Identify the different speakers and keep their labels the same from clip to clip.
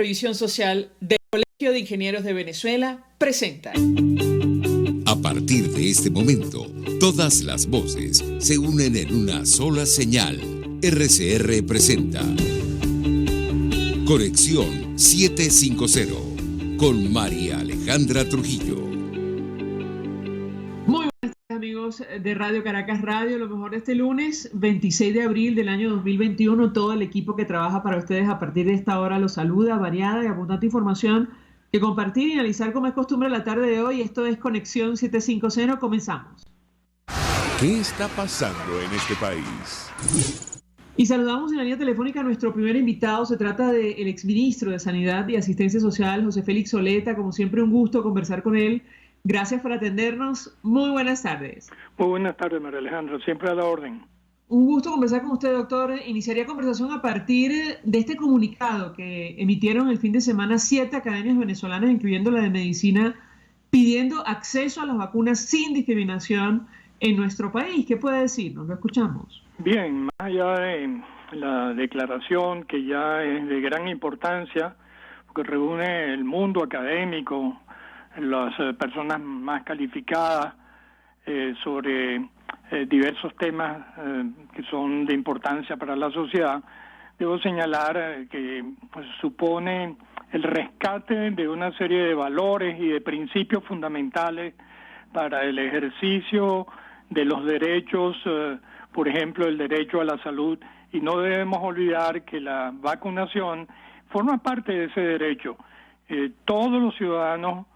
Speaker 1: Previsión Social del Colegio de Ingenieros de Venezuela presenta.
Speaker 2: A partir de este momento, todas las voces se unen en una sola señal. RCR presenta Conexión 750 con María Alejandra Trujillo.
Speaker 1: Muy buenas tardes, amigos de Radio Caracas Radio. Lo mejor de este lunes, 26 de abril del año 2021. Todo el equipo que trabaja para ustedes a partir de esta hora los saluda. Variada y abundante información que compartir y analizar como es costumbre la tarde de hoy. Esto es Conexión 750. Comenzamos.
Speaker 3: ¿Qué está pasando en este país?
Speaker 1: Y saludamos en la línea telefónica a nuestro primer invitado. Se trata del exministro de Sanidad y Asistencia Social, José Félix Soleta. Como siempre, un gusto conversar con él. Gracias por atendernos. Muy buenas tardes.
Speaker 4: Muy buenas tardes, María Alejandra. Siempre a la orden.
Speaker 1: Un gusto conversar con usted, doctor. Iniciaría conversación a partir de este comunicado que emitieron el fin de semana 7 academias venezolanas, incluyendo la de medicina, pidiendo acceso a las vacunas sin discriminación en nuestro país. ¿Qué puede decirnos? Lo escuchamos.
Speaker 4: Bien, más allá de la declaración, que ya es de gran importancia, porque reúne el mundo académico, las personas más calificadas sobre diversos temas que son de importancia para la sociedad, debo señalar que pues, supone el rescate de una serie de valores y de principios fundamentales para el ejercicio de los derechos, por ejemplo, el derecho a la salud, y no debemos olvidar que la vacunación forma parte de ese derecho. Todos los ciudadanos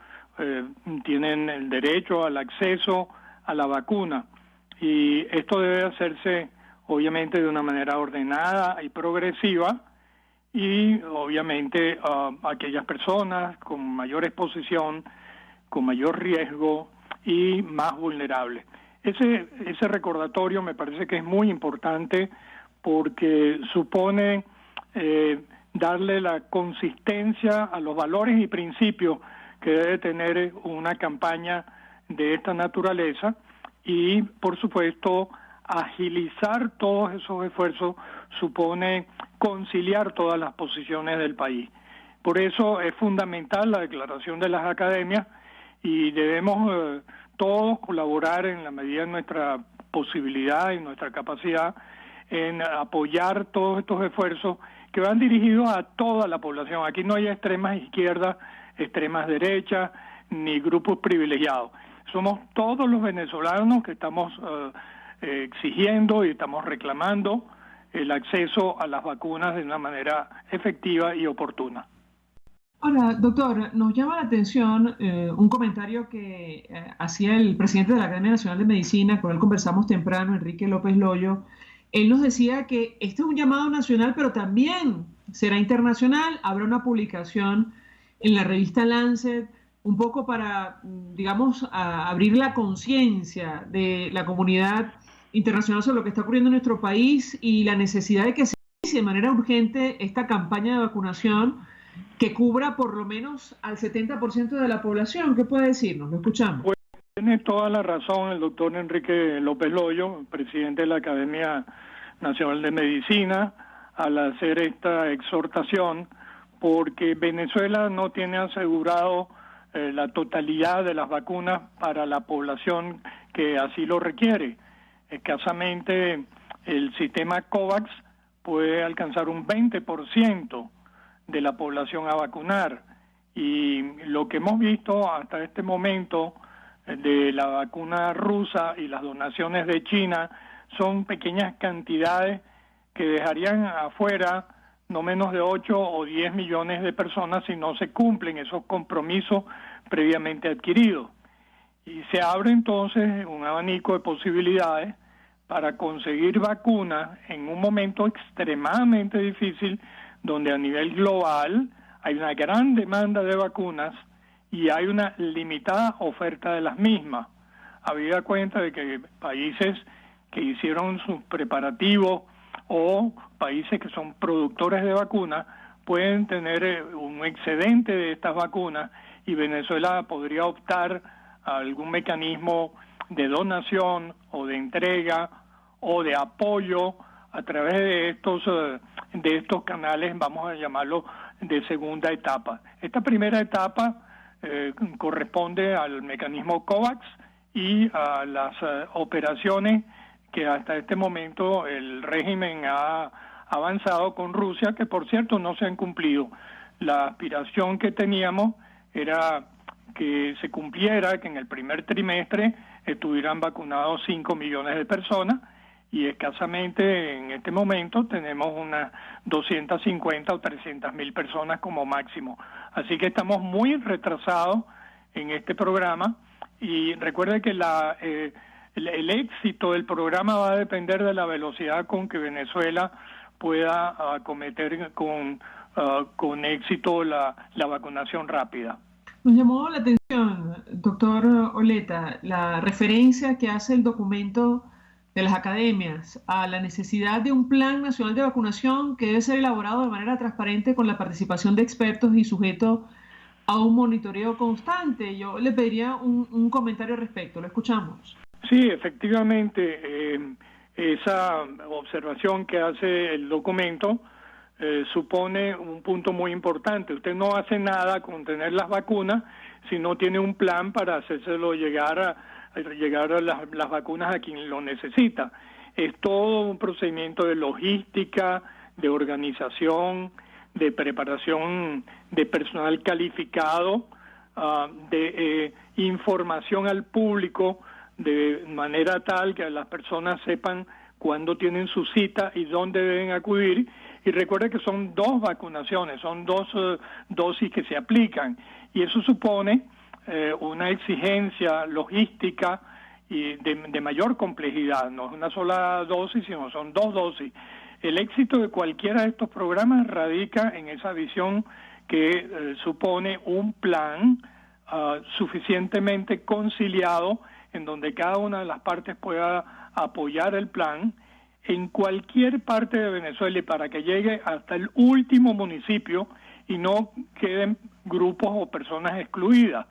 Speaker 4: tienen el derecho al acceso a la vacuna, y esto debe hacerse obviamente de una manera ordenada y progresiva, y obviamente aquellas personas con mayor exposición, con mayor riesgo y más vulnerables. Ese recordatorio me parece que es muy importante porque supone darle la consistencia a los valores y principios que debe tener una campaña de esta naturaleza y, por supuesto, agilizar todos esos esfuerzos supone conciliar todas las posiciones del país. Por eso es fundamental la declaración de las academias y debemos todos colaborar en la medida de nuestra posibilidad y nuestra capacidad en apoyar todos estos esfuerzos que van dirigidos a toda la población. Aquí no hay extremas izquierdas, extremas derechas, ni grupos privilegiados. Somos todos los venezolanos que estamos exigiendo y estamos reclamando el acceso a las vacunas de una manera efectiva y oportuna.
Speaker 1: Ahora, doctor, nos llama la atención un comentario que hacía el presidente de la Academia Nacional de Medicina, con él conversamos temprano, Enrique López Loyo. Él nos decía que este es un llamado nacional, pero también será internacional. Habrá una publicación en la revista Lancet, un poco para, digamos, abrir la conciencia de la comunidad internacional sobre lo que está ocurriendo en nuestro país y la necesidad de que se inicie de manera urgente esta campaña de vacunación que cubra por lo menos al 70% de la población. ¿Qué puede decirnos? Lo escuchamos.
Speaker 4: Pues tiene toda la razón el doctor Enrique López Loyo, presidente de la Academia Nacional de Medicina, al hacer esta exhortación, porque Venezuela no tiene asegurado la totalidad de las vacunas para la población que así lo requiere. Escasamente el sistema COVAX puede alcanzar un 20% de la población a vacunar, y lo que hemos visto hasta este momento de la vacuna rusa y las donaciones de China son pequeñas cantidades que dejarían afuera no menos de 8 o 10 millones de personas si no se cumplen esos compromisos previamente adquiridos. Y se abre entonces un abanico de posibilidades para conseguir vacunas en un momento extremadamente difícil, donde a nivel global hay una gran demanda de vacunas y hay una limitada oferta de las mismas. Habida cuenta de que países que hicieron sus preparativos o países que son productores de vacunas pueden tener un excedente de estas vacunas, y Venezuela podría optar a algún mecanismo de donación o de entrega o de apoyo a través de estos canales, vamos a llamarlo de segunda etapa. Esta primera etapa corresponde al mecanismo COVAX y a las operaciones que hasta este momento el régimen ha avanzado con Rusia, que por cierto no se han cumplido. La aspiración que teníamos era que se cumpliera, que en el primer trimestre estuvieran vacunados 5 millones de personas, y escasamente en este momento tenemos unas 250 o 300 mil personas como máximo. Así que estamos muy retrasados en este programa, y recuerde que el éxito del programa va a depender de la velocidad con que Venezuela pueda acometer con éxito la vacunación rápida.
Speaker 1: Nos llamó la atención, doctor Oleta, la referencia que hace el documento de las academias a la necesidad de un plan nacional de vacunación que debe ser elaborado de manera transparente con la participación de expertos y sujeto a un monitoreo constante. Yo le pediría un comentario al respecto. Lo escuchamos.
Speaker 4: Sí, efectivamente, esa observación que hace el documento supone un punto muy importante. Usted no hace nada con tener las vacunas si no tiene un plan para hacérselo llegar a las vacunas a quien lo necesita. Es todo un procedimiento de logística, de organización, de preparación de personal calificado, de información al público, de manera tal que las personas sepan cuándo tienen su cita y dónde deben acudir. Y recuerde que son 2 vacunaciones, son 2 dosis que se aplican, y eso supone una exigencia logística y de mayor complejidad. No es una sola dosis, sino son 2 dosis. El éxito de cualquiera de estos programas radica en esa visión que supone un plan suficientemente conciliado, en donde cada una de las partes pueda apoyar el plan en cualquier parte de Venezuela, y para que llegue hasta el último municipio y no queden grupos o personas excluidas.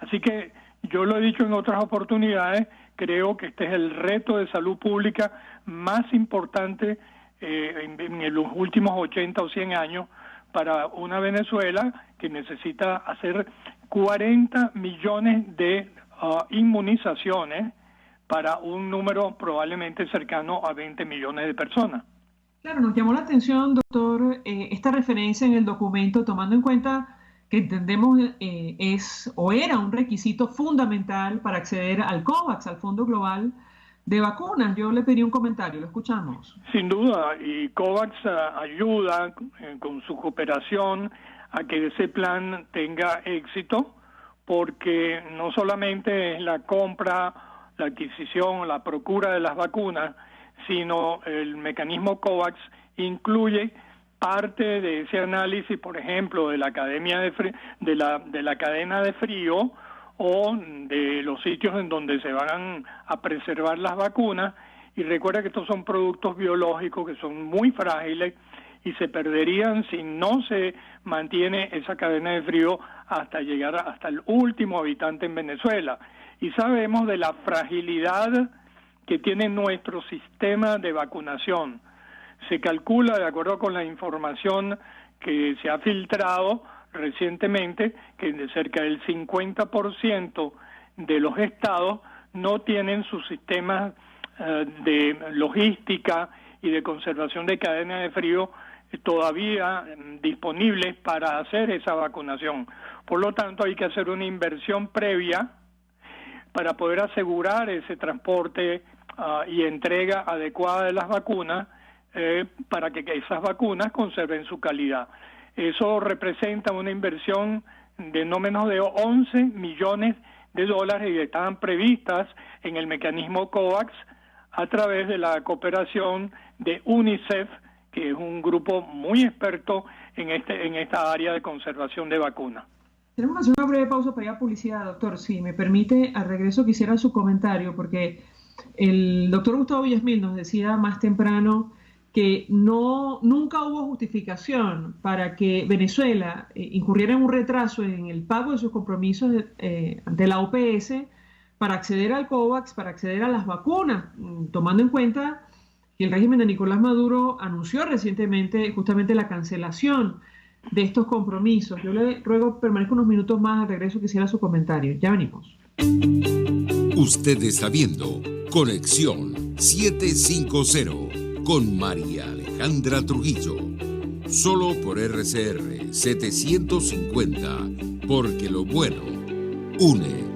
Speaker 4: Así que yo lo he dicho en otras oportunidades, creo que este es el reto de salud pública más importante en los últimos 80 o 100 años para una Venezuela que necesita hacer 40 millones de inmunizaciones para un número probablemente cercano a 20 millones de personas.
Speaker 1: Claro, nos llamó la atención, doctor, esta referencia en el documento, tomando en cuenta que entendemos era un requisito fundamental para acceder al COVAX, al Fondo Global de Vacunas. Yo le pedí un comentario, lo escuchamos.
Speaker 4: Sin duda, y COVAX ayuda con su cooperación a que ese plan tenga éxito, porque no solamente es la compra, la adquisición, la procura de las vacunas, sino el mecanismo COVAX incluye parte de ese análisis, por ejemplo, de la cadena de frío o de los sitios en donde se van a preservar las vacunas. Y recuerda que estos son productos biológicos que son muy frágiles y se perderían si no se mantiene esa cadena de frío hasta llegar hasta el último habitante en Venezuela. Y sabemos de la fragilidad que tiene nuestro sistema de vacunación. Se calcula, de acuerdo con la información que se ha filtrado recientemente, que de cerca del 50% de los estados no tienen sus sistemas de logística y de conservación de cadena de frío todavía disponibles para hacer esa vacunación. Por lo tanto, hay que hacer una inversión previa para poder asegurar ese transporte y entrega adecuada de las vacunas, para que esas vacunas conserven su calidad. Eso representa una inversión de no menos de 11 millones de dólares y están previstas en el mecanismo COVAX a través de la cooperación de UNICEF, que es un grupo muy experto en esta área de conservación de vacunas.
Speaker 1: Tenemos que hacer una breve pausa para ir a publicidad, doctor. Si me permite, al regreso quisiera su comentario, porque el doctor Gustavo Villasmil nos decía más temprano que nunca hubo justificación para que Venezuela incurriera en un retraso en el pago de sus compromisos ante la OPS para acceder al COVAX, para acceder a las vacunas, tomando en cuenta que el régimen de Nicolás Maduro anunció recientemente justamente la cancelación de estos compromisos. Yo le ruego permanezca unos minutos más, al regreso quisiera su comentario. Ya venimos.
Speaker 2: Usted está viendo Conexión 750 con María Alejandra Trujillo. Solo por RCR 750, porque lo bueno une.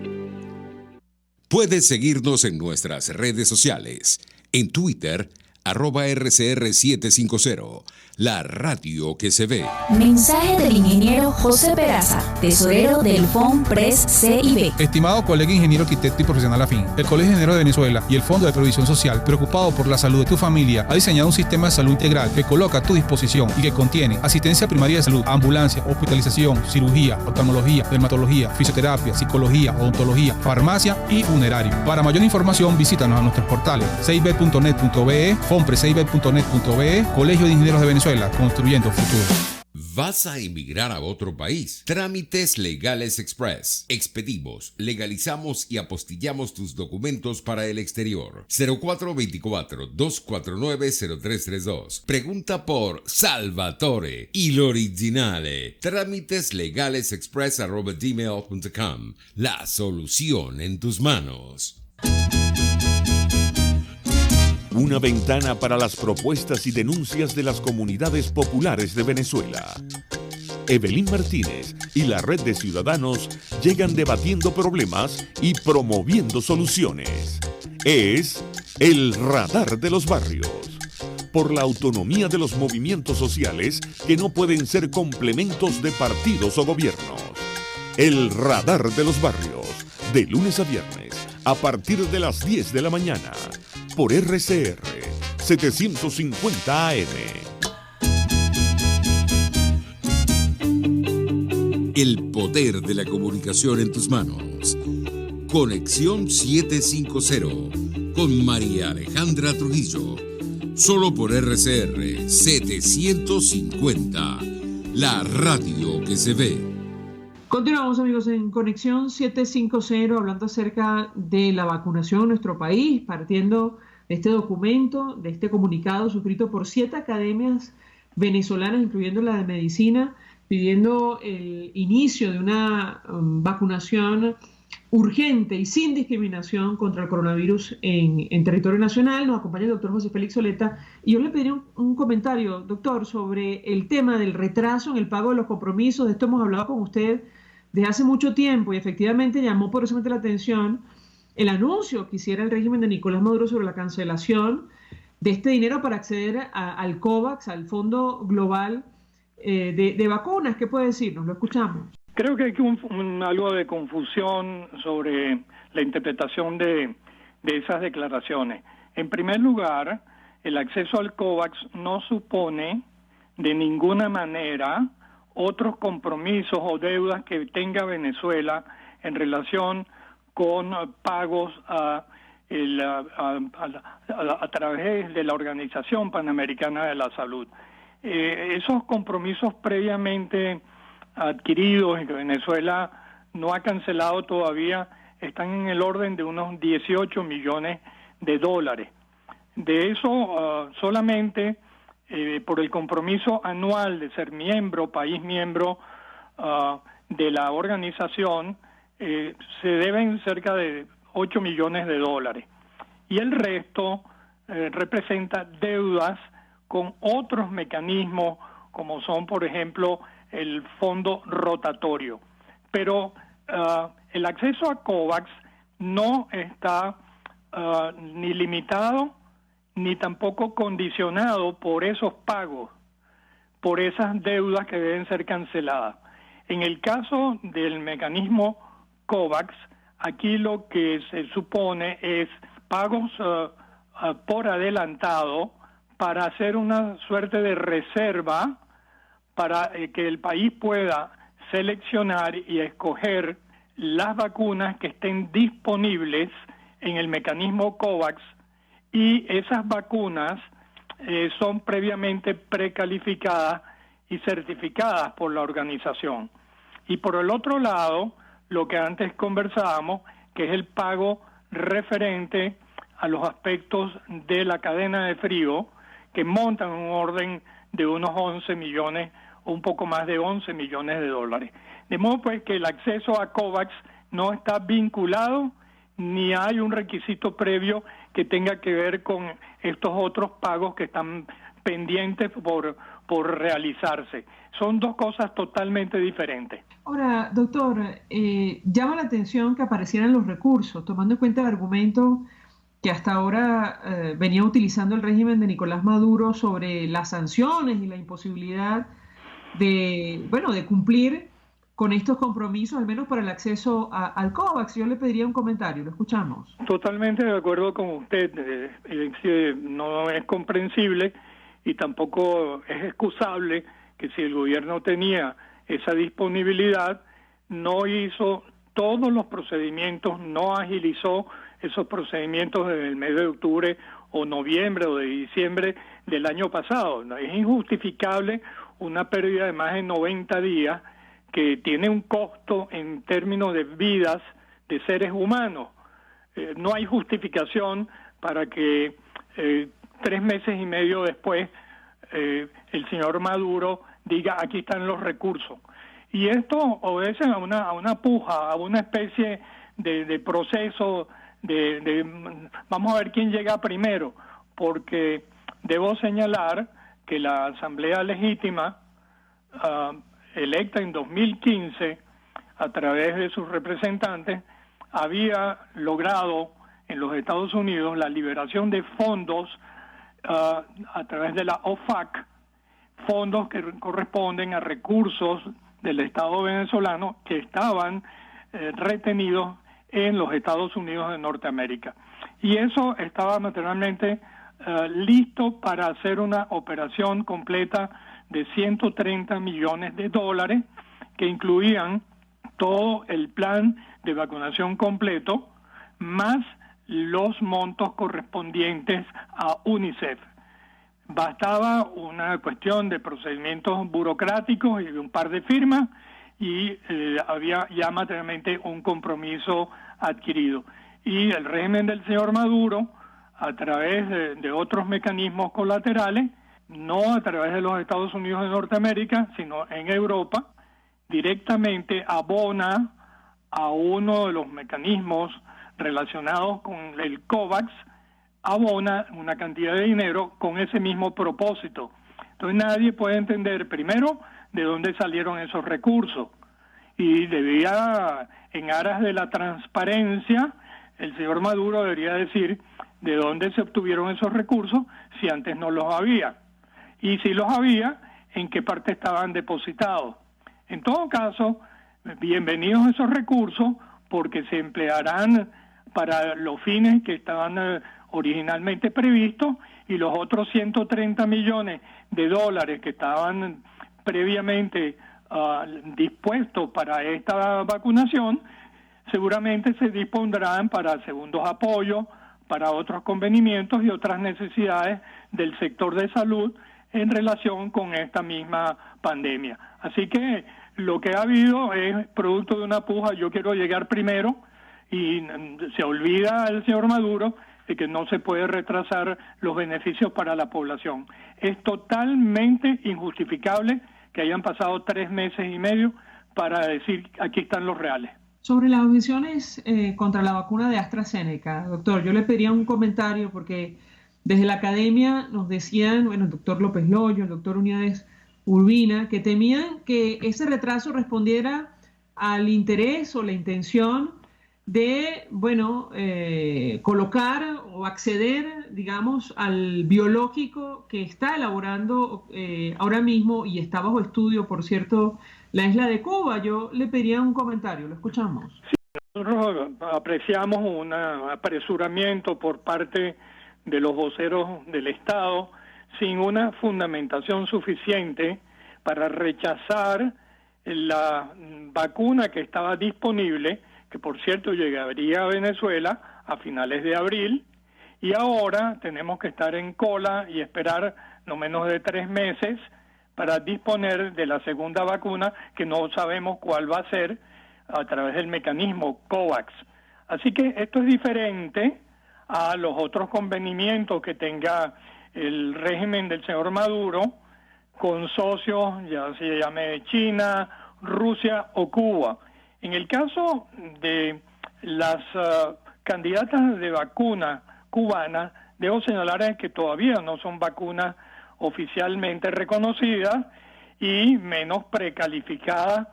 Speaker 2: Puedes seguirnos en nuestras redes sociales. En Twitter, @RCR750, la radio que se ve.
Speaker 5: Mensaje del ingeniero José Peraza, tesorero del FONPRES CIB.
Speaker 6: Estimado colega ingeniero, arquitecto y profesional afín, el Colegio de Ingenieros de Venezuela y el Fondo de Previsión Social, preocupado por la salud de tu familia, ha diseñado un sistema de salud integral que coloca a tu disposición y que contiene asistencia primaria de salud, ambulancia, hospitalización, cirugía, oftalmología, dermatología, fisioterapia, psicología, odontología, farmacia y funerario. Para mayor información, visítanos a nuestros portales cib.net.be, fonprescib.net.be, Colegio de Ingenieros de Venezuela, construyendo futuro.
Speaker 2: ¿Vas a emigrar a otro país? Trámites Legales Express. Expedimos, legalizamos y apostillamos tus documentos para el exterior. 0424-249-0332. Pregunta por Salvatore y l'originale. Trámiteslegalesexpress@gmail.com. La solución en tus manos.
Speaker 3: Una ventana para las propuestas y denuncias de las comunidades populares de Venezuela. Evelyn Martínez y la Red de Ciudadanos llegan debatiendo problemas y promoviendo soluciones. Es el Radar de los Barrios. Por la autonomía de los movimientos sociales que no pueden ser complementos de partidos o gobiernos. El Radar de los Barrios, de lunes a viernes, a partir de las 10 de la mañana. Por RCR 750 AM.
Speaker 2: El poder de la comunicación en tus manos. Conexión 750 con María Alejandra Trujillo. Solo por RCR 750, la radio que se ve.
Speaker 1: Continuamos, amigos, en Conexión 750, hablando acerca de la vacunación en nuestro país, partiendo de este documento, de este comunicado suscrito por 7 academias venezolanas, incluyendo la de medicina, pidiendo el inicio de una vacunación urgente y sin discriminación contra el coronavirus en territorio nacional. Nos acompaña el doctor José Félix Soleta y yo le pediría un comentario, doctor, sobre el tema del retraso en el pago de los compromisos. De esto hemos hablado con usted desde hace mucho tiempo y efectivamente llamó poderosamente la atención el anuncio que hiciera el régimen de Nicolás Maduro sobre la cancelación de este dinero para acceder al COVAX, al Fondo Global de Vacunas. ¿Qué puede decirnos? Lo escuchamos.
Speaker 4: Creo que hay algo de confusión sobre la interpretación de esas declaraciones. En primer lugar, el acceso al COVAX no supone de ninguna manera otros compromisos o deudas que tenga Venezuela en relación con pagos a través de la Organización Panamericana de la Salud. Esos compromisos previamente adquiridos y que Venezuela no ha cancelado todavía están en el orden de unos 18 millones de dólares. De eso solamente por el compromiso anual de ser país miembro de la organización, se deben cerca de 8 millones de dólares. Y el resto representa deudas con otros mecanismos, como son, por ejemplo, el fondo rotatorio. Pero el acceso a COVAX no está ni limitado ni tampoco condicionado por esos pagos, por esas deudas que deben ser canceladas. En el caso del mecanismo COVAX, aquí lo que se supone es pagos por adelantado para hacer una suerte de reserva para que el país pueda seleccionar y escoger las vacunas que estén disponibles en el mecanismo COVAX, y esas vacunas son previamente precalificadas y certificadas por la organización. Y por el otro lado, lo que antes conversábamos, que es el pago referente a los aspectos de la cadena de frío, que montan un orden de unos 11 millones un poco más de 11 millones de dólares. De modo pues que el acceso a COVAX no está vinculado ni hay un requisito previo que tenga que ver con estos otros pagos que están pendientes por realizarse. Son dos cosas totalmente diferentes.
Speaker 1: Ahora, doctor, llama la atención que aparecieran los recursos, tomando en cuenta el argumento que hasta ahora venía utilizando el régimen de Nicolás Maduro sobre las sanciones y la imposibilidad de cumplir con estos compromisos, al menos para el acceso al COVAX. Yo le pediría un comentario, lo escuchamos.
Speaker 4: Totalmente de acuerdo con usted, no es comprensible y tampoco es excusable que si el gobierno tenía esa disponibilidad, no hizo todos los procedimientos, no agilizó esos procedimientos desde el mes de octubre o noviembre o de diciembre del año pasado. Es injustificable una pérdida de más de 90 días que tiene un costo en términos de vidas de seres humanos. No hay justificación para que 3 meses y medio después el señor Maduro diga aquí están los recursos. Y esto obedece a una puja, a una especie de proceso vamos a ver quién llega primero, porque debo señalar que la Asamblea Legítima electa en 2015 a través de sus representantes había logrado en los Estados Unidos la liberación de fondos a través de la OFAC, fondos que corresponden a recursos del Estado venezolano que estaban retenidos en los Estados Unidos de Norteamérica. Y eso estaba naturalmente listo para hacer una operación completa de 130 millones de dólares que incluían todo el plan de vacunación completo, más los montos correspondientes a UNICEF. Bastaba una cuestión de procedimientos burocráticos y de un par de firmas y había ya materialmente un compromiso adquirido. Y el régimen del señor Maduro, a través de otros mecanismos colaterales, no a través de los Estados Unidos de Norteamérica, sino en Europa, directamente abona a uno de los mecanismos relacionados con el COVAX, abona una cantidad de dinero con ese mismo propósito. Entonces nadie puede entender, primero, de dónde salieron esos recursos. Y debía, en aras de la transparencia, el señor Maduro debería decir de dónde se obtuvieron esos recursos si antes no los había. Y si los había, en qué parte estaban depositados. En todo caso, bienvenidos esos recursos porque se emplearán para los fines que estaban originalmente previstos y los otros 130 millones de dólares que estaban previamente dispuestos para esta vacunación, seguramente se dispondrán para segundos apoyos, para otros convenimientos y otras necesidades del sector de salud en relación con esta misma pandemia. Así que lo que ha habido es producto de una puja, yo quiero llegar primero, y se olvida el señor Maduro de que no se puede retrasar los beneficios para la población. Es totalmente injustificable que hayan pasado 3 meses y medio para decir aquí están los reales.
Speaker 1: Sobre las objeciones contra la vacuna de AstraZeneca, doctor, yo le pediría un comentario porque desde la academia nos decían, el doctor López Loyo, el doctor Unidades Urbina, que temían que ese retraso respondiera al interés o la intención de, colocar o acceder, digamos, al biológico que está elaborando ahora mismo y está bajo estudio, por cierto, la isla de Cuba. Yo le pediría un comentario, lo escuchamos.
Speaker 4: Sí, nosotros apreciamos un apresuramiento por parte de los voceros del Estado sin una fundamentación suficiente para rechazar la vacuna que estaba disponible, que por cierto llegaría a Venezuela a finales de abril, y ahora tenemos que estar en cola y esperar no menos de 3 meses para disponer de la segunda vacuna, que no sabemos cuál va a ser, a través del mecanismo COVAX. Así que esto es diferente a los otros convenimientos que tenga el régimen del señor Maduro con socios, ya se llame China, Rusia o Cuba. En el caso de las candidatas de vacuna cubanas, debo señalar que todavía no son vacunas oficialmente reconocidas y menos precalificadas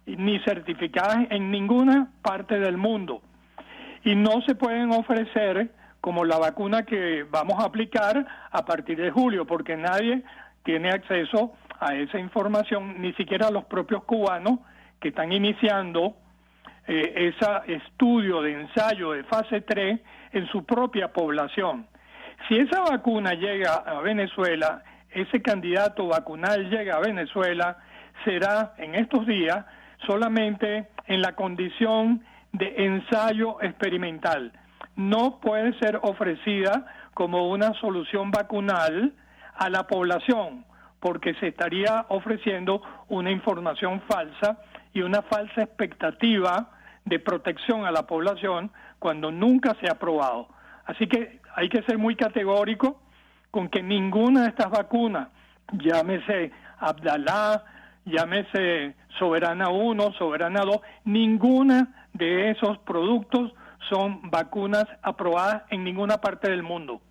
Speaker 4: ni certificadas en ninguna parte del mundo. Y no se pueden ofrecer como la vacuna que vamos a aplicar a partir de julio, porque nadie tiene acceso a esa información, ni siquiera los propios cubanos que están iniciando ese estudio de ensayo de fase 3 en su propia población. Si esa vacuna llega a Venezuela, ese candidato vacunal llega a Venezuela, será en estos días solamente en la condición de ensayo experimental. No puede ser ofrecida como una solución vacunal a la población, porque se estaría ofreciendo una información falsa y una falsa expectativa de protección a la población cuando nunca se ha probado. Así que hay que ser muy categórico con que ninguna de estas vacunas, llámese Abdalá, llámese Soberana 1, Soberana 2, ninguna de esos productos son vacunas aprobadas en ninguna parte del mundo.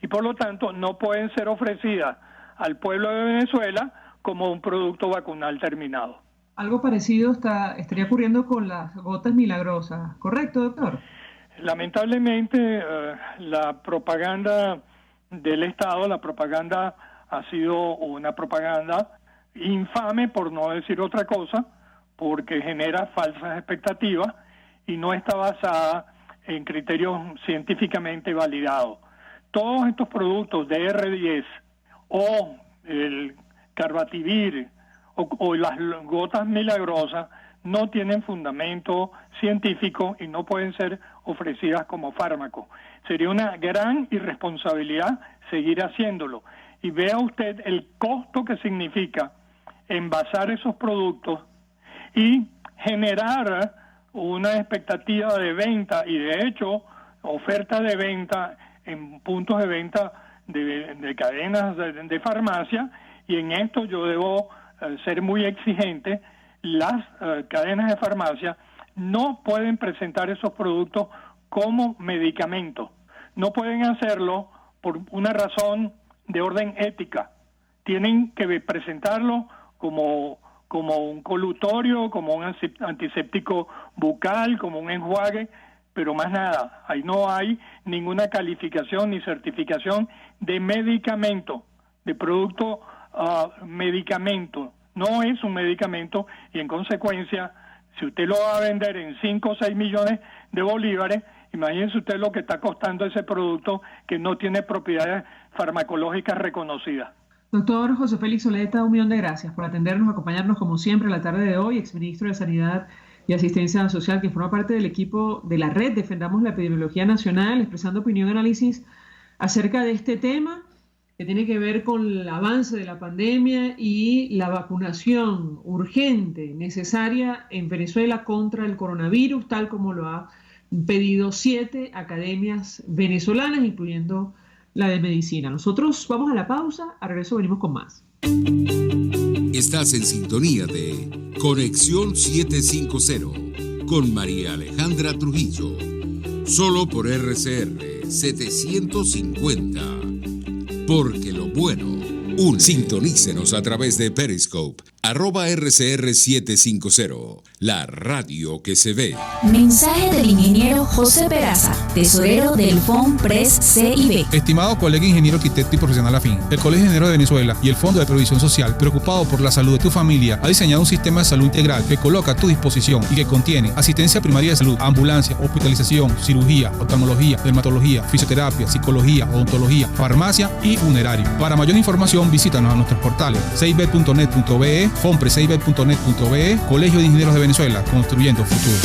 Speaker 4: Y por lo tanto no pueden ser ofrecidas al pueblo de Venezuela como un producto vacunal terminado.
Speaker 1: Algo parecido estaría ocurriendo con las gotas milagrosas, ¿correcto, doctor?
Speaker 4: Lamentablemente, la propaganda del Estado, la propaganda ha sido una propaganda infame, por no decir otra cosa, porque genera falsas expectativas y no está basada en criterios científicamente validados. Todos estos productos de R10 o el Carbativir o las gotas milagrosas no tienen fundamento científico y no pueden ser ofrecidas como fármaco. Sería una gran irresponsabilidad seguir haciéndolo. Y vea usted el costo que significa envasar esos productos y generar una expectativa de venta y de hecho ofertas de venta en puntos de venta de cadenas de farmacia, y en esto yo debo ser muy exigente. Las cadenas de farmacia no pueden presentar esos productos como medicamentos, no pueden hacerlo por una razón de orden ética, tienen que presentarlo como un colutorio, como un antiséptico bucal, como un enjuague, pero más nada. Ahí no hay ninguna calificación ni certificación de medicamento, de producto medicamento. No es un medicamento y en consecuencia, si usted lo va a vender en 5 o 6 millones de bolívares, imagínense usted lo que está costando ese producto que no tiene propiedades farmacológicas reconocidas.
Speaker 1: Doctor José Félix Oleta, 1 millón de gracias por atendernos, acompañarnos como siempre a la tarde de hoy, exministro de Sanidad y Asistencia Social, que forma parte del equipo de la red Defendamos la Epidemiología Nacional, expresando opinión y análisis acerca de este tema que tiene que ver con el avance de la pandemia y la vacunación urgente, necesaria en Venezuela contra el coronavirus, tal como lo ha pedido 7 academias venezolanas, incluyendo la de medicina. Nosotros vamos a la pausa, a regreso venimos con más.
Speaker 2: Estás en sintonía de Conexión 750 con María Alejandra Trujillo, solo por RCR 750, porque lo bueno une. Sintonícenos a través de Periscope, @RCR750, la radio que se ve.
Speaker 5: Mensaje del ingeniero José Peraza, tesorero del FONPRES CIB.
Speaker 6: Estimado colega ingeniero arquitecto y profesional afín, el Colegio de Ingenieros de Venezuela y el Fondo de Previsión Social, preocupado por la salud de tu familia, ha diseñado un sistema de salud integral que coloca a tu disposición y que contiene asistencia primaria de salud, ambulancia, hospitalización, cirugía, oftalmología, dermatología, fisioterapia, psicología, odontología, farmacia y funerario. Para mayor información, visítanos a nuestros portales cib.net.be, fonprescib.net.be, Colegio de Ingenieros de Venezuela, construyendo futuro.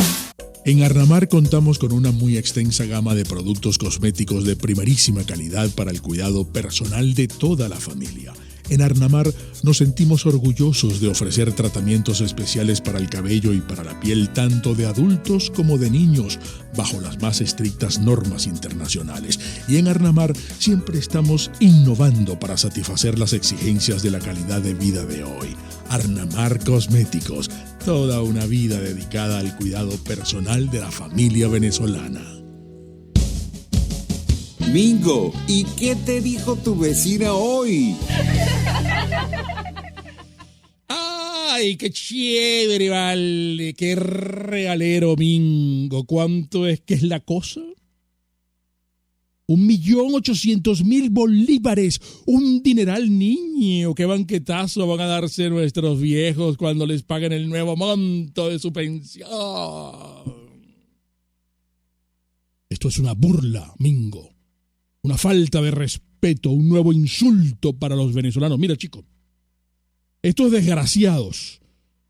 Speaker 7: En Arnamar contamos con una muy extensa gama de productos cosméticos de primerísima calidad para el cuidado personal de toda la familia. En Arnamar nos sentimos orgullosos de ofrecer tratamientos especiales para el cabello y para la piel tanto de adultos como de niños bajo las más estrictas normas internacionales. Y en Arnamar siempre estamos innovando para satisfacer las exigencias de la calidad de vida de hoy. Arnamar Cosméticos, toda una vida dedicada al cuidado personal de la familia venezolana.
Speaker 2: Mingo, ¿y qué te dijo tu vecina hoy?
Speaker 8: ¡Ay, qué chévere, vale! ¡Qué regalero, Mingo! ¿Cuánto es que es la cosa? 1.800.000 bolívares. Un dineral, niño. ¡Qué banquetazo van a darse nuestros viejos cuando les paguen el nuevo monto de su pensión! Esto es una burla, Mingo. Una falta de respeto, un nuevo insulto para los venezolanos. Mira, chicos, estos desgraciados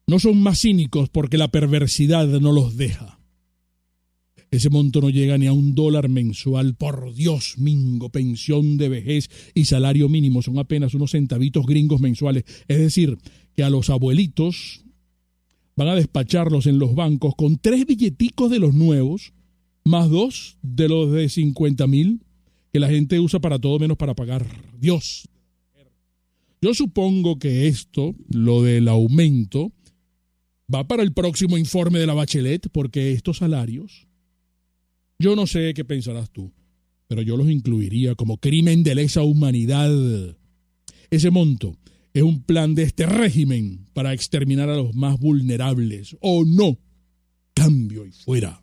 Speaker 8: no son más cínicos porque la perversidad no los deja. Ese monto no llega ni a $1 mensual. Por Dios, Mingo, pensión de vejez y salario mínimo son apenas unos centavitos gringos mensuales. Es decir, que a los abuelitos van a despacharlos en los bancos con 3 billeticos de los nuevos, más 2 de los de 50.000, que la gente usa para todo menos para pagar. Dios. Yo supongo que esto, lo del aumento, va para el próximo informe de la Bachelet, porque estos salarios, yo no sé qué pensarás tú, pero yo los incluiría como crimen de lesa humanidad. Ese monto es un plan de este régimen para exterminar a los más vulnerables. ¿O no? Cambio y fuera.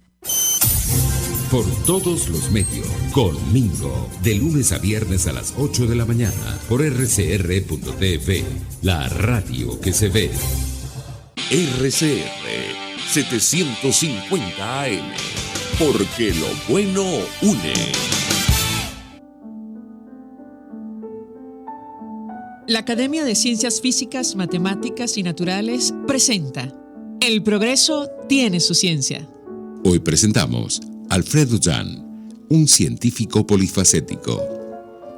Speaker 2: Por todos los medios, con Mingo, de lunes a viernes a las 8 de la mañana, por rcr.tv, la radio que se ve.
Speaker 3: RCR 750 AM, porque lo bueno une.
Speaker 9: La Academia de Ciencias Físicas, Matemáticas y Naturales presenta El progreso tiene su ciencia.
Speaker 2: Hoy presentamos Alfredo Jahn, un científico polifacético.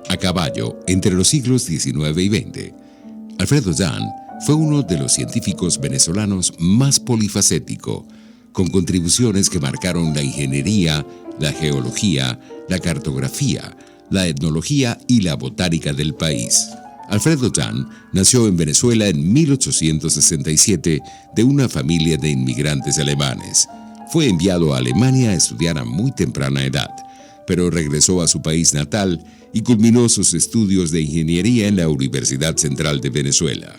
Speaker 2: A caballo entre los siglos XIX y XX, Alfredo Jahn fue uno de los científicos venezolanos más polifacético, con contribuciones que marcaron la ingeniería, la geología, la cartografía, la etnología y la botánica del país. Alfredo Jahn nació en Venezuela en 1867 de una familia de inmigrantes alemanes. Fue enviado a Alemania a estudiar a muy temprana edad, pero regresó a su país natal y culminó sus estudios de ingeniería en la Universidad Central de Venezuela.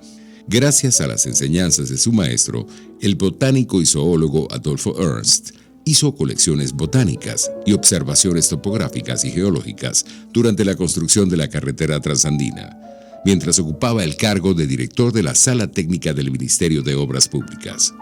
Speaker 2: Gracias a las enseñanzas de su maestro, el botánico y zoólogo Adolfo Ernst hizo colecciones botánicas y observaciones topográficas y geológicas durante la construcción de la carretera transandina, mientras ocupaba el cargo de director de la Sala Técnica del Ministerio de Obras Públicas.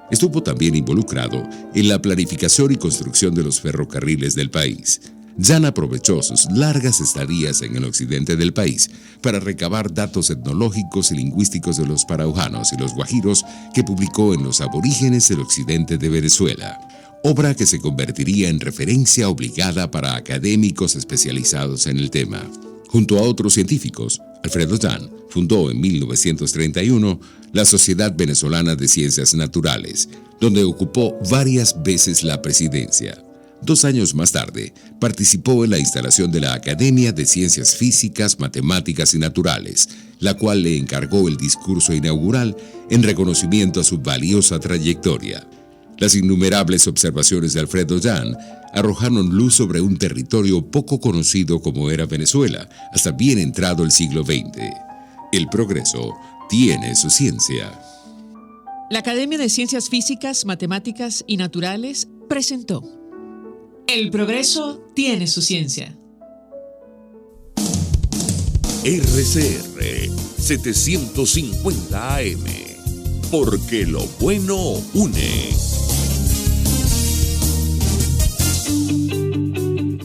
Speaker 2: Estuvo también involucrado en la planificación y construcción de los ferrocarriles del país. Jahn aprovechó sus largas estadías en el occidente del país para recabar datos etnológicos y lingüísticos de los paraujanos y los guajiros que publicó en Los aborígenes del occidente de Venezuela, obra que se convertiría en referencia obligada para académicos especializados en el tema. Junto a otros científicos, Alfredo Jahn fundó en 1931 la Sociedad Venezolana de Ciencias Naturales, donde ocupó varias veces la presidencia. 2 años más tarde, participó en la instalación de la Academia de Ciencias Físicas, Matemáticas y Naturales, la cual le encargó el discurso inaugural en reconocimiento a su valiosa trayectoria. Las innumerables observaciones de Alfredo Jahn arrojaron luz sobre un territorio poco conocido como era Venezuela, hasta bien entrado el siglo XX. El progreso tiene su ciencia.
Speaker 9: La Academia de Ciencias Físicas, Matemáticas y Naturales presentó El progreso tiene su ciencia.
Speaker 3: RCR 750 AM, porque lo bueno une.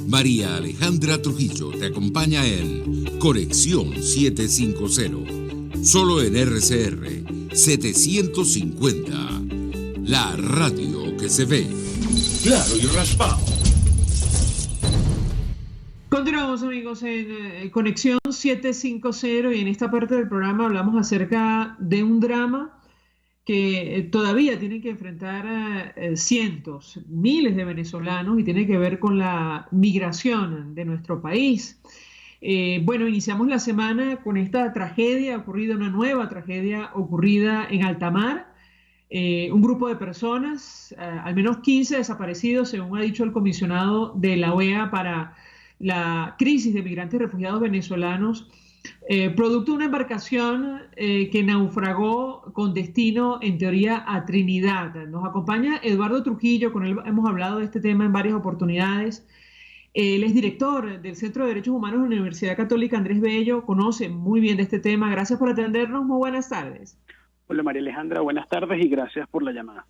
Speaker 2: María Alejandra Trujillo te acompaña en Conexión 750, solo en RCR 750, la radio que se ve.
Speaker 3: Claro y raspado.
Speaker 1: Continuamos, amigos, en Conexión 750 y en esta parte del programa hablamos acerca de un drama que todavía tienen que enfrentar cientos, miles de venezolanos y tiene que ver con la migración de nuestro país. Bueno, iniciamos la semana con esta tragedia ocurrida, una nueva tragedia ocurrida en Alta Mar. Un grupo de personas, al menos 15 desaparecidos, según ha dicho el comisionado de la OEA para la crisis de migrantes y refugiados venezolanos, producto de una embarcación que naufragó con destino, en teoría, a Trinidad. Nos acompaña Eduardo Trujillo, con él hemos hablado de este tema en varias oportunidades. Él es director del Centro de Derechos Humanos de la Universidad Católica Andrés Bello, conoce muy bien de este tema. Gracias por atendernos, muy buenas tardes.
Speaker 10: Hola María Alejandra, buenas tardes y gracias por la llamada.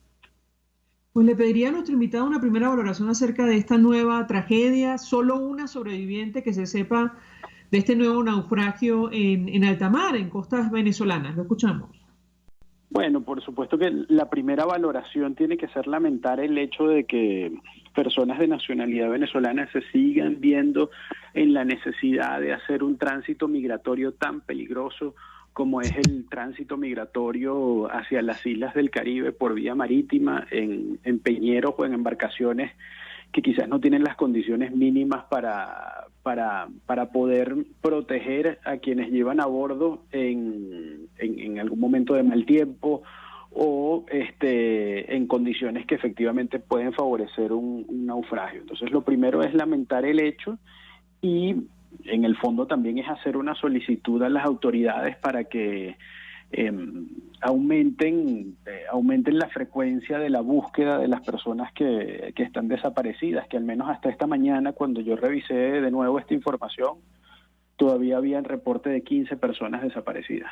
Speaker 1: Pues le pediría a nuestro invitado una primera valoración acerca de esta nueva tragedia, solo una sobreviviente que se sepa de este nuevo naufragio en alta mar, en costas venezolanas. Lo escuchamos.
Speaker 10: Bueno, por supuesto que la primera valoración tiene que ser lamentar el hecho de que personas de nacionalidad venezolana se sigan viendo en la necesidad de hacer un tránsito migratorio tan peligroso como es el tránsito migratorio hacia las islas del Caribe por vía marítima, en peñeros o en embarcaciones que quizás no tienen las condiciones mínimas para poder proteger a quienes llevan a bordo en algún momento de mal tiempo o en condiciones que efectivamente pueden favorecer un naufragio. Entonces, lo primero es lamentar el hecho y en el fondo también es hacer una solicitud a las autoridades para que aumenten la frecuencia de la búsqueda de las personas que están desaparecidas, que al menos hasta esta mañana, cuando yo revisé de nuevo esta información, todavía había el reporte de 15 personas desaparecidas.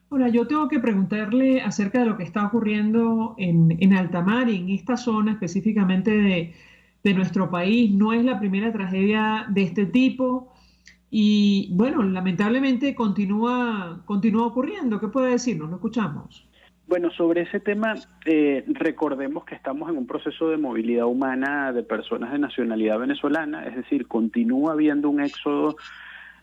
Speaker 1: Ahora, yo tengo que preguntarle acerca de lo que está ocurriendo en alta mar y en esta zona específicamente de nuestro país. No es la primera tragedia de este tipo. Y bueno, lamentablemente continúa ocurriendo. ¿Qué puede decirnos? Lo escuchamos.
Speaker 10: Bueno, sobre ese tema, recordemos que estamos en un proceso de movilidad humana de personas de nacionalidad venezolana, es decir, continúa habiendo un éxodo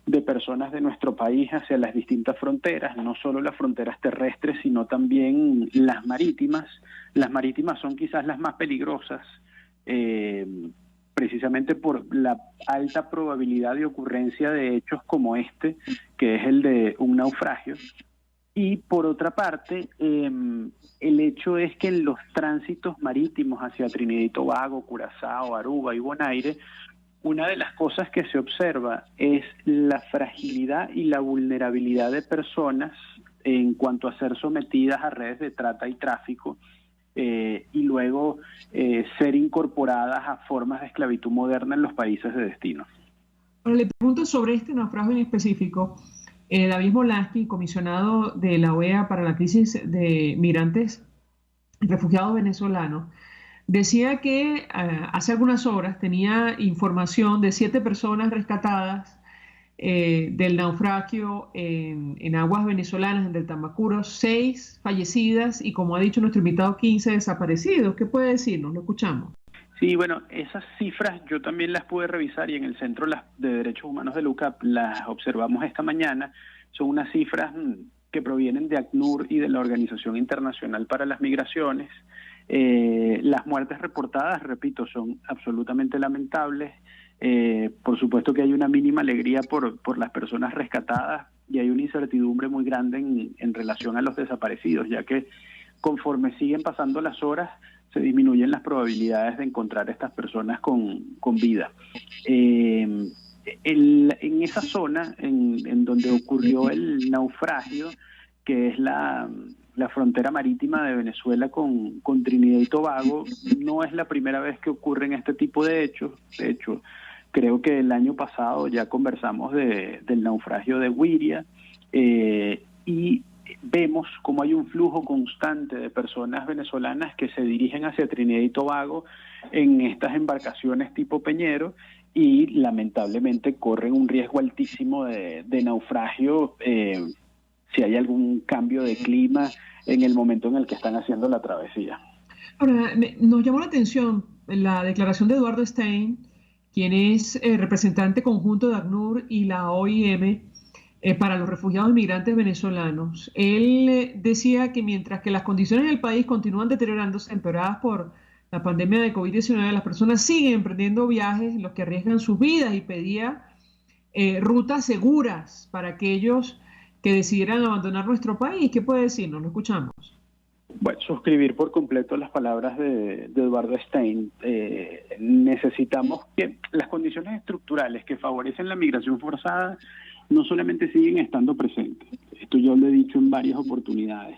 Speaker 10: de personas de nuestro país hacia las distintas fronteras, no solo las fronteras terrestres, sino también las marítimas. Las marítimas son quizás las más peligrosas, precisamente por la alta probabilidad de ocurrencia de hechos como este, que es el de un naufragio. Y por otra parte, el hecho es que en los tránsitos marítimos hacia Trinidad y Tobago, Curazao, Aruba y Bonaire, una de las cosas que se observa es la fragilidad y la vulnerabilidad de personas en cuanto a ser sometidas a redes de trata y tráfico, y luego ser incorporadas a formas de esclavitud moderna en los países de destino.
Speaker 1: Ahora, le pregunto sobre este naufragio en específico. David Volaski, comisionado de la OEA para la crisis de migrantes y refugiados venezolanos, decía que hace algunas horas tenía información de 7 personas rescatadas del naufragio en aguas venezolanas, en el Tambacuro, 6 fallecidas y, como ha dicho nuestro invitado, 15 desaparecidos. ¿Qué puede decirnos? Lo escuchamos.
Speaker 10: Sí, bueno, esas cifras yo también las pude revisar y en el Centro de Derechos Humanos de LUCAP las observamos esta mañana. Son unas cifras que provienen de ACNUR y de la Organización Internacional para las Migraciones. Las muertes reportadas, repito, son absolutamente lamentables. Por supuesto que hay una mínima alegría por las personas rescatadas y hay una incertidumbre muy grande en relación a los desaparecidos, ya que conforme siguen pasando las horas se disminuyen las probabilidades de encontrar a estas personas con vida. En esa zona en donde ocurrió el naufragio, que es la frontera marítima de Venezuela con Trinidad y Tobago, no es la primera vez que ocurren este tipo de hechos. De hecho, creo que el año pasado ya conversamos del naufragio de Wiria, y vemos como hay un flujo constante de personas venezolanas que se dirigen hacia Trinidad y Tobago en estas embarcaciones tipo peñero y lamentablemente corren un riesgo altísimo de naufragio si hay algún cambio de clima en el momento en el que están haciendo la travesía.
Speaker 1: Ahora, nos llamó la atención la declaración de Eduardo Stein, quien es representante conjunto de ACNUR y la OIM para los refugiados inmigrantes venezolanos. Él decía que mientras que las condiciones del país continúan deteriorándose, empeoradas por la pandemia de COVID-19, las personas siguen emprendiendo viajes en los que arriesgan sus vidas, y pedía rutas seguras para aquellos que decidieran abandonar nuestro país. ¿Qué puede decirnos? Lo escuchamos.
Speaker 10: Bueno, suscribir por completo las palabras de Eduardo Stein. Necesitamos que las condiciones estructurales que favorecen la migración forzada no solamente siguen estando presentes, esto yo lo he dicho en varias oportunidades,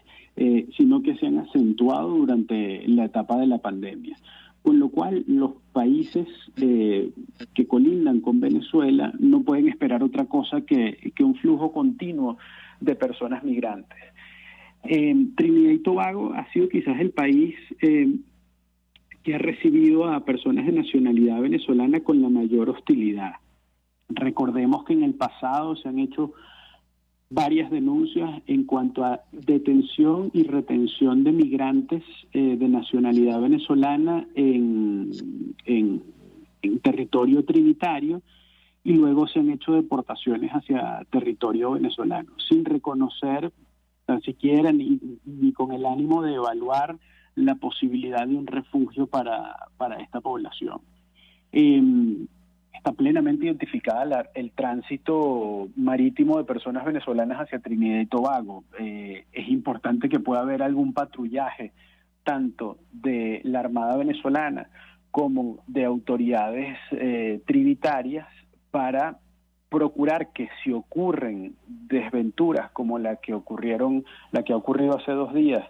Speaker 10: sino que se han acentuado durante la etapa de la pandemia. Con lo cual, los países que colindan con Venezuela no pueden esperar otra cosa que un flujo continuo de personas migrantes. Trinidad y Tobago ha sido quizás el país que ha recibido a personas de nacionalidad venezolana con la mayor hostilidad. Recordemos que en el pasado se han hecho varias denuncias en cuanto a detención y retención de migrantes de nacionalidad venezolana en territorio trinitario, y luego se han hecho deportaciones hacia territorio venezolano, sin reconocer tan siquiera ni con el ánimo de evaluar la posibilidad de un refugio para esta población. Está plenamente identificada el tránsito marítimo de personas venezolanas hacia Trinidad y Tobago. Es importante que pueda haber algún patrullaje tanto de la Armada venezolana como de autoridades trinitarias para procurar que si ocurren desventuras como la que ha ocurrido hace 2 días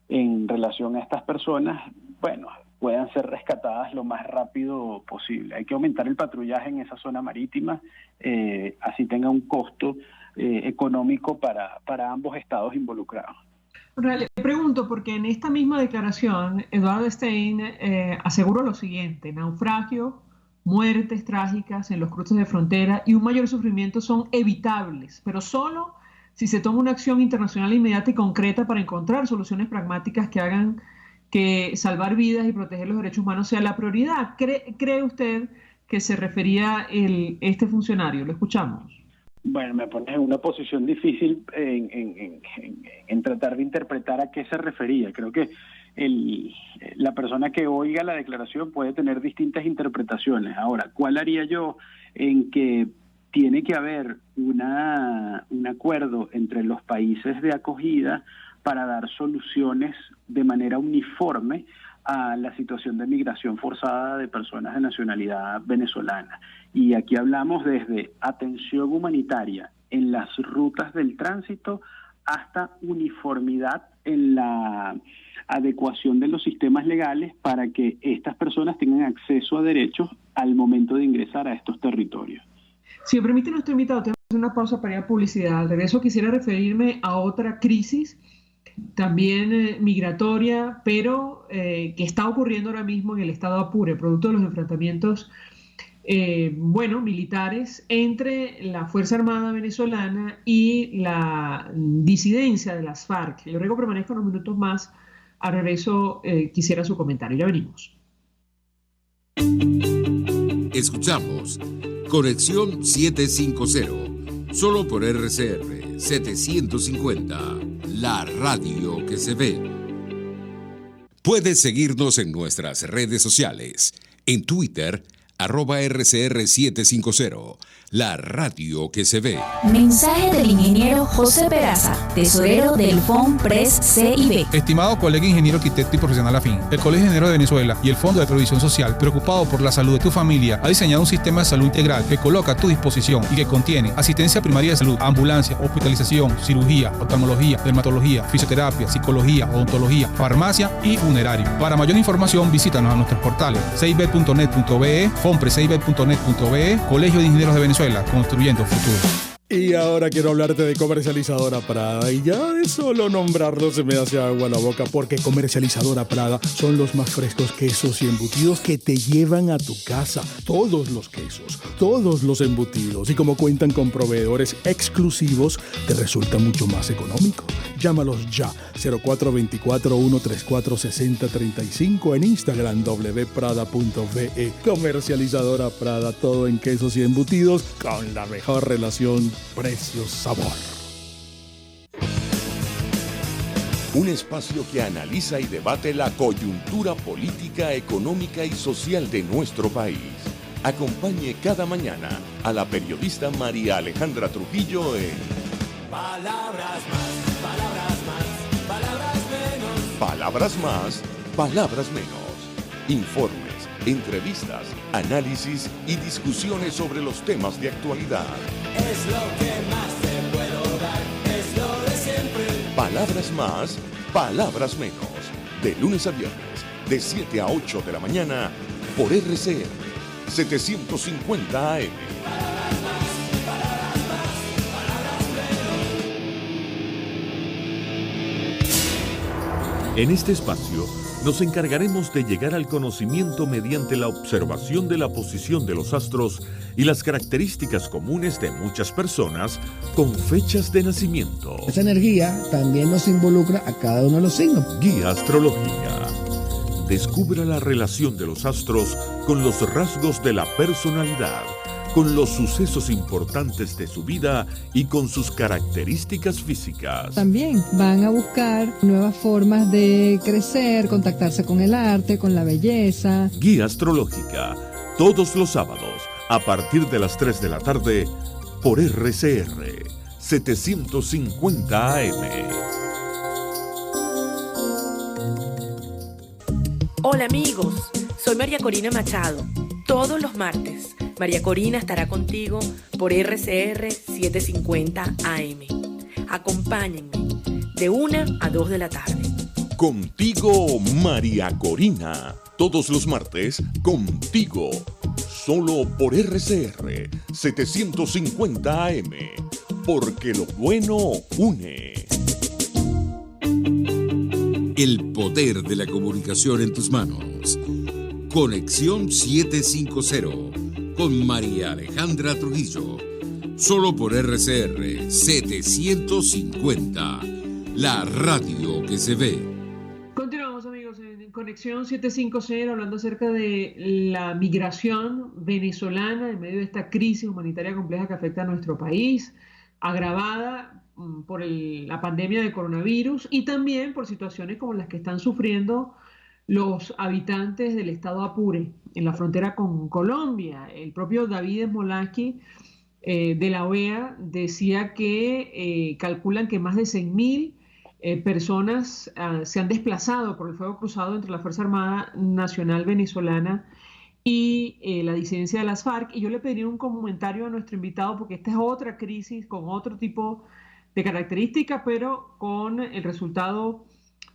Speaker 10: en relación a estas personas, bueno, puedan ser rescatadas lo más rápido posible. Hay que aumentar el patrullaje en esa zona marítima, así tenga un costo económico para ambos estados involucrados.
Speaker 1: Le pregunto, porque en esta misma declaración, Eduardo Stein aseguró lo siguiente: naufragio, muertes trágicas en los cruces de frontera y un mayor sufrimiento son evitables, pero solo si se toma una acción internacional inmediata y concreta para encontrar soluciones pragmáticas que hagan que salvar vidas y proteger los derechos humanos sea la prioridad. ¿Cree usted que se refería este funcionario? Lo escuchamos.
Speaker 10: Bueno, me pones en una posición difícil en tratar de interpretar a qué se refería. Creo que la persona que oiga la declaración puede tener distintas interpretaciones. Ahora, ¿cuál haría yo en que tiene que haber un acuerdo entre los países de acogida para dar soluciones de manera uniforme a la situación de migración forzada de personas de nacionalidad venezolana? Y aquí hablamos desde atención humanitaria en las rutas del tránsito hasta uniformidad en la adecuación de los sistemas legales para que estas personas tengan acceso a derechos al momento de ingresar a estos territorios.
Speaker 1: Si me permite nuestro invitado, tenemos que hacer una pausa para ir a publicidad. Al regreso quisiera referirme a otra crisis también migratoria, pero que está ocurriendo ahora mismo en el estado Apure, producto de los enfrentamientos militares entre la Fuerza Armada venezolana y la disidencia de las FARC. Le ruego permanezca unos minutos más. Al regreso quisiera su comentario. Ya venimos.
Speaker 2: Escuchamos Conexión 750, solo por RCR 750, la radio que se ve. Puedes seguirnos en nuestras redes sociales, en Twitter, @RCR750, la radio que se ve.
Speaker 5: Mensaje del ingeniero José Peraza, tesorero del FOMPRES CIB.
Speaker 6: Estimado colega ingeniero, arquitecto y profesional afín, el Colegio de Ingenieros de Venezuela y el Fondo de Previsión Social, preocupado por la salud de tu familia, ha diseñado un sistema de salud integral que coloca a tu disposición y que contiene asistencia primaria de salud, ambulancia, hospitalización, cirugía, oftalmología, dermatología, fisioterapia, psicología, odontología, farmacia y funerario. Para mayor información, visítanos a nuestros portales cib.net.be, FOMPRESCIB.net.be, Colegio de Ingenieros de Venezuela, construyendo futuro.
Speaker 8: Y ahora quiero hablarte de Comercializadora Prada, y ya de solo nombrarlo se me hace agua la boca, porque Comercializadora Prada son los más frescos quesos y embutidos que te llevan a tu casa. Todos los quesos, todos los embutidos, y como cuentan con proveedores exclusivos, te resulta mucho más económico. Llámalos ya, 0424-134-6035, en Instagram wprada.ve. Comercializadora Prada, todo en quesos y embutidos con la mejor relación precio-sabor.
Speaker 3: Un espacio que analiza y debate la coyuntura política, económica y social de nuestro país. Acompañe cada mañana a la periodista María Alejandra Trujillo en
Speaker 11: Palabras más, palabras más, palabras menos.
Speaker 3: Palabras más, palabras menos. Informes, entrevistas, análisis y discusiones sobre los temas de actualidad.
Speaker 11: Es lo que más te puedo dar, es lo de siempre.
Speaker 3: Palabras más, palabras menos. De lunes a viernes, de 7 a 8 de la mañana, por RCR 750 AM. En este espacio nos encargaremos de llegar al conocimiento mediante la observación de la posición de los astros y las características comunes de muchas personas con fechas de nacimiento.
Speaker 12: Esa energía también nos involucra a cada uno de los signos.
Speaker 3: Guía astrológica. Descubra la relación de los astros con los rasgos de la personalidad, con los sucesos importantes de su vida y con sus características físicas.
Speaker 13: También van a buscar nuevas formas de crecer, contactarse con el arte, con la belleza.
Speaker 3: Guía astrológica, todos los sábados, a partir de las 3 de la tarde, por RCR 750 AM.
Speaker 14: Hola amigos, soy María Corina Machado. Todos los martes, María Corina estará contigo por RCR 750 AM. Acompáñenme de 1 a 2 de la tarde.
Speaker 3: Contigo, María Corina. Todos los martes, contigo. Solo por RCR 750 AM. Porque lo bueno une.
Speaker 2: El poder de la comunicación en tus manos. Conexión 750 con María Alejandra Trujillo. Solo por RCR 750, la radio que se ve.
Speaker 1: Continuamos, amigos, en Conexión 750, hablando acerca de la migración venezolana en medio de esta crisis humanitaria compleja que afecta a nuestro país, agravada por la pandemia de coronavirus y también por situaciones como las que están sufriendo los habitantes del estado Apure, en la frontera con Colombia. El propio David Smolensky de la OEA decía que calculan que más de 100.000 personas se han desplazado por el fuego cruzado entre la Fuerza Armada Nacional Venezolana y la disidencia de las FARC. Y yo le pediría un comentario a nuestro invitado, porque esta es otra crisis con otro tipo de características, pero con el resultado,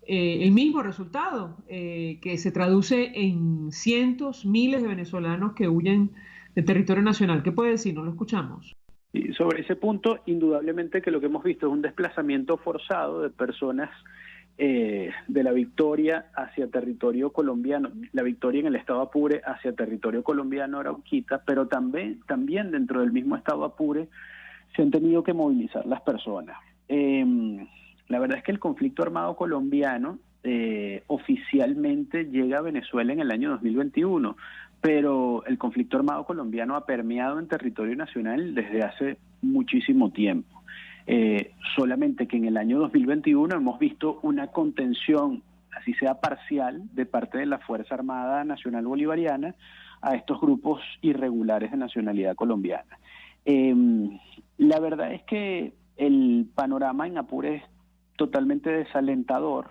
Speaker 1: el mismo resultado, que se traduce en cientos, miles de venezolanos que huyen del territorio nacional. ¿Qué puede decir? No lo escuchamos.
Speaker 10: Y sobre ese punto, indudablemente que lo que hemos visto es un desplazamiento forzado de personas de la Victoria hacia territorio colombiano, la Victoria en el estado Apure hacia territorio colombiano, Arauquita, pero también dentro del mismo estado Apure se han tenido que movilizar las personas. La verdad es que el conflicto armado colombiano oficialmente llega a Venezuela en el año 2021, pero el conflicto armado colombiano ha permeado en territorio nacional desde hace muchísimo tiempo. Solamente que en el año 2021 hemos visto una contención, así sea parcial, de parte de la Fuerza Armada Nacional Bolivariana a estos grupos irregulares de nacionalidad colombiana. La verdad es que el panorama en Apure es totalmente desalentador,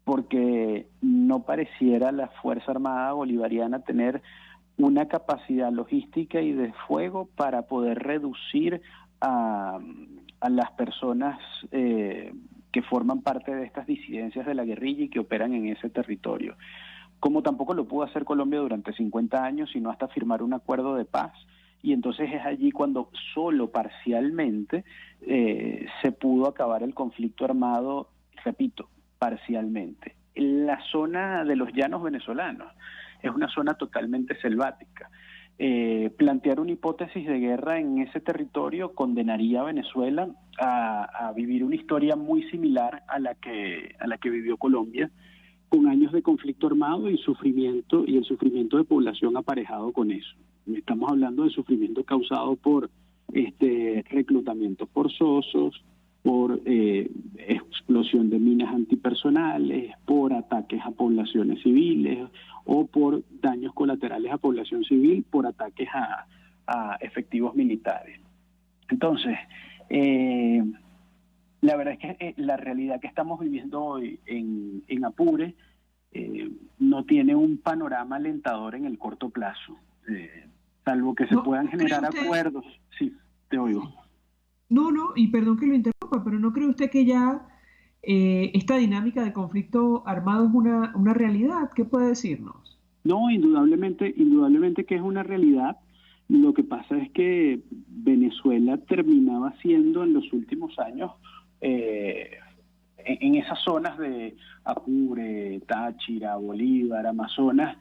Speaker 10: porque no pareciera la Fuerza Armada Bolivariana tener una capacidad logística y de fuego para poder reducir a las personas que forman parte de estas disidencias de la guerrilla y que operan en ese territorio. Como tampoco lo pudo hacer Colombia durante 50 años, sino hasta firmar un acuerdo de paz y entonces es allí cuando solo parcialmente se pudo acabar el conflicto armado, repito, parcialmente. La zona de los llanos venezolanos es una zona totalmente selvática. Plantear una hipótesis de guerra en ese territorio condenaría a Venezuela a vivir una historia muy similar a la que vivió Colombia, con años de conflicto armado y sufrimiento, y el sufrimiento de población aparejado con eso. Estamos hablando de sufrimiento causado por reclutamientos forzosos, por explosión de minas antipersonales, por ataques a poblaciones civiles o por daños colaterales a población civil por ataques a efectivos militares. Entonces, la verdad es que la realidad que estamos viviendo hoy en Apure no tiene un panorama alentador en el corto plazo, salvo que se puedan generar acuerdos. Sí, te oigo.
Speaker 1: No, y perdón que lo interrumpa, pero ¿no cree usted que ya esta dinámica de conflicto armado es una realidad? ¿Qué puede decirnos?
Speaker 10: No, indudablemente que es una realidad. Lo que pasa es que Venezuela terminaba siendo en los últimos años, en esas zonas de Apure, Táchira, Bolívar, Amazonas,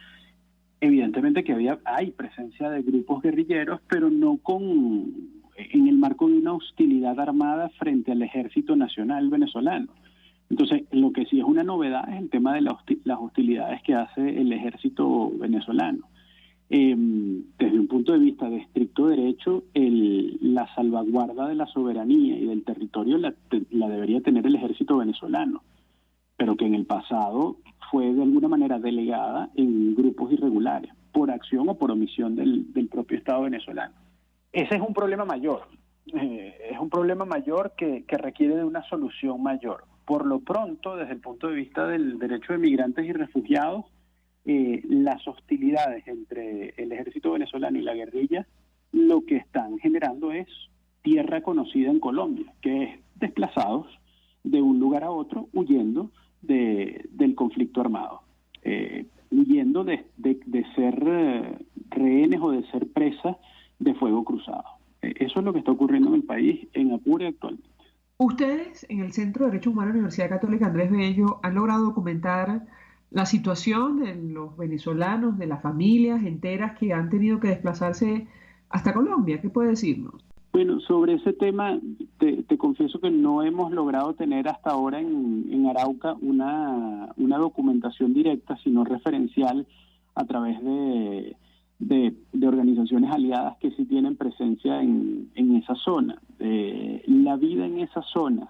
Speaker 10: evidentemente que hay presencia de grupos guerrilleros, pero no en el marco de una hostilidad armada frente al Ejército Nacional venezolano. Entonces, lo que sí es una novedad es el tema de las hostilidades que hace el Ejército venezolano. Desde un punto de vista de estricto derecho, la salvaguarda de la soberanía y del territorio la debería tener el Ejército venezolano, pero que en el pasado fue de alguna manera delegada en grupos irregulares, por acción o por omisión del propio Estado venezolano. Ese es un problema mayor, es un problema mayor que requiere de una solución mayor. Por lo pronto, desde el punto de vista del derecho de migrantes y refugiados, las hostilidades entre el ejército venezolano y la guerrilla lo que están generando es tierra conocida en Colombia, que es desplazados de un lugar a otro huyendo del conflicto armado, huyendo de ser rehenes o de ser presas de fuego cruzado. Eso es lo que está ocurriendo en el país, en Apure actualmente.
Speaker 1: Ustedes en el Centro de Derechos Humanos de la Universidad Católica Andrés Bello han logrado documentar la situación de los venezolanos, de las familias enteras que han tenido que desplazarse hasta Colombia. ¿Qué puede decirnos?
Speaker 10: Bueno, sobre ese tema te confieso que no hemos logrado tener hasta ahora en Arauca una documentación directa, sino referencial a través de organizaciones aliadas que sí tienen presencia en esa zona. La vida en esas zonas,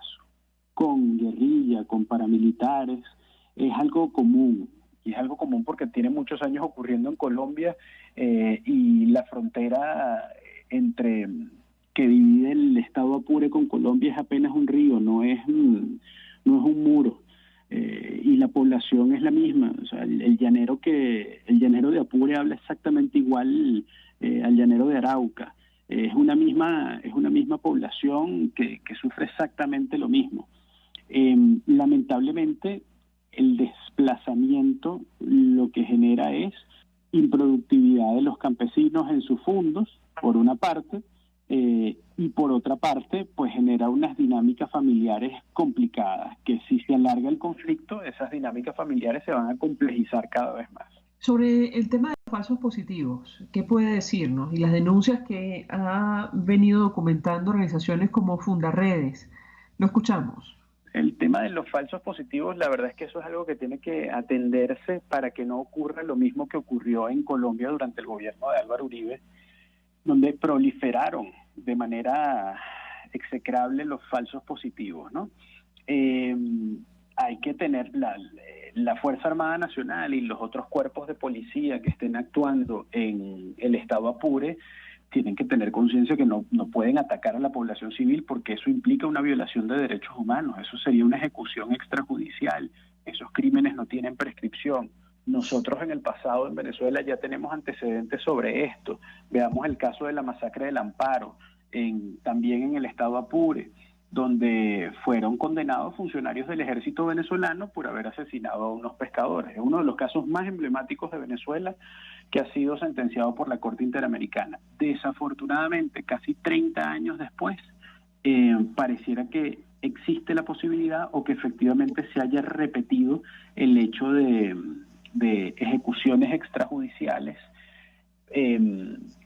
Speaker 10: con guerrilla, con paramilitares, es algo común. Y es algo común porque tiene muchos años ocurriendo en Colombia, y la frontera que divide el estado Apure con Colombia es apenas un río, no es un muro. Y la población es la misma. O sea, el llanero de Apure habla exactamente igual al llanero de Arauca. Es una misma población que sufre exactamente lo mismo. Lamentablemente, el desplazamiento lo que genera es improductividad de los campesinos en sus fundos, por una parte, y por otra parte, pues genera unas dinámicas familiares complicadas, que si se alarga el conflicto, esas dinámicas familiares se van a complejizar cada vez más.
Speaker 1: Sobre el tema de los falsos positivos, ¿qué puede decirnos? Y las denuncias que ha venido documentando organizaciones como Fundarredes. Lo escuchamos.
Speaker 10: El tema de los falsos positivos, la verdad es que eso es algo que tiene que atenderse para que no ocurra lo mismo que ocurrió en Colombia durante el gobierno de Álvaro Uribe, donde proliferaron de manera execrable los falsos positivos, ¿no? Hay que tener la Fuerza Armada Nacional y los otros cuerpos de policía que estén actuando en el estado Apure tienen que tener conciencia que no pueden atacar a la población civil, porque eso implica una violación de derechos humanos, eso sería una ejecución extrajudicial, esos crímenes no tienen prescripción. Nosotros en el pasado en Venezuela ya tenemos antecedentes sobre esto. Veamos el caso de la masacre del Amparo, también en el estado Apure. donde fueron condenados funcionarios del ejército venezolano por haber asesinado a unos pescadores. Es uno de los casos más emblemáticos de Venezuela que ha sido sentenciado por la Corte Interamericana. Desafortunadamente, casi 30 años después, pareciera que existe la posibilidad o que efectivamente se haya repetido el hecho de ejecuciones extrajudiciales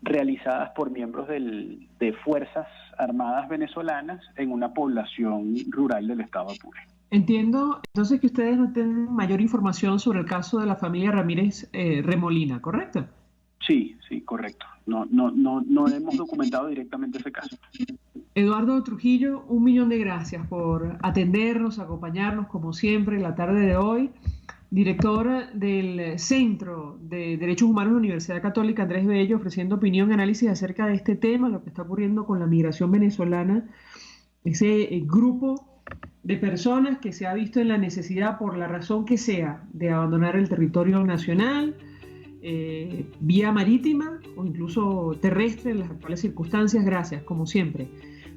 Speaker 10: realizadas por miembros de Fuerzas Armadas venezolanas en una población rural del estado Apure.
Speaker 1: Entiendo entonces que ustedes no tienen mayor información sobre el caso de la familia Ramírez Remolina, ¿correcto?
Speaker 10: Sí, correcto. No hemos documentado directamente ese caso.
Speaker 1: Eduardo Trujillo, 1.000.000 de gracias por atendernos, acompañarnos como siempre en la tarde de hoy. Director del Centro de Derechos Humanos de la Universidad Católica Andrés Bello, ofreciendo opinión y análisis acerca de este tema, lo que está ocurriendo con la migración venezolana, ese grupo de personas que se ha visto en la necesidad, por la razón que sea, de abandonar el territorio nacional, vía marítima o incluso terrestre en las actuales circunstancias. Gracias, como siempre.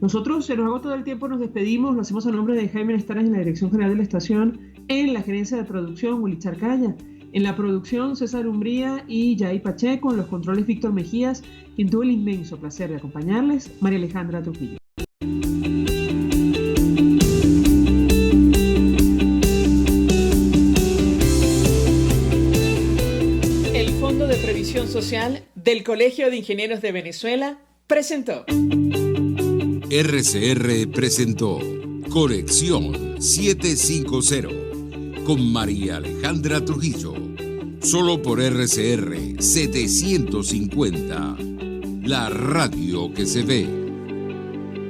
Speaker 1: Nosotros se nos agotó el tiempo, nos despedimos, lo hacemos a nombre de Jaime Estaras en la Dirección General de la Estación, en la gerencia de producción, Willy Charcaya, en la producción César Umbría y Yair Pacheco, en los controles Víctor Mejías, quien tuvo el inmenso placer de acompañarles, María Alejandra Trujillo.
Speaker 9: El Fondo de Previsión Social del Colegio de Ingenieros de Venezuela presentó.
Speaker 2: RCR presentó Conexión 750 con María Alejandra Trujillo, solo por RCR 750, la radio que se ve.